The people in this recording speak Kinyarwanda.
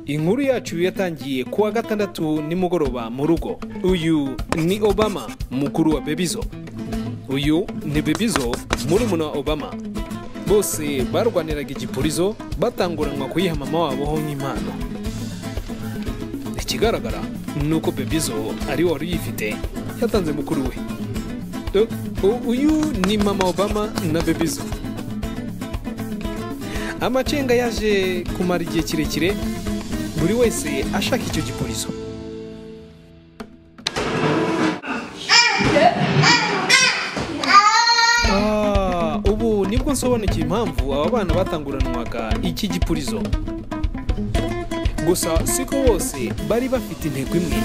Inkuru yacu yatangiye kuwa gatandatu nimugoroba mu rugo. Uyu ni Obama, mukuru wa Bebizo. Uyu ni Bebizo, murumuna wa Obama. Bose barwaniraga igipurizo batanguranwa kuyiha mama wabo ho nk'impano. Ikigaragara nuko Bebizo ari wari yifite yatanze mukuru we. Uyu ni mama Obama na Bebizo. Amacenga yaje kumara igihe kirekire, buri wese ashaka icyo gipurizo. Ubu nibwo nsobanukiye impamvu aba bana batanguranwaga iki gipurizo. Gusa siko bose bari bafite intego imwe.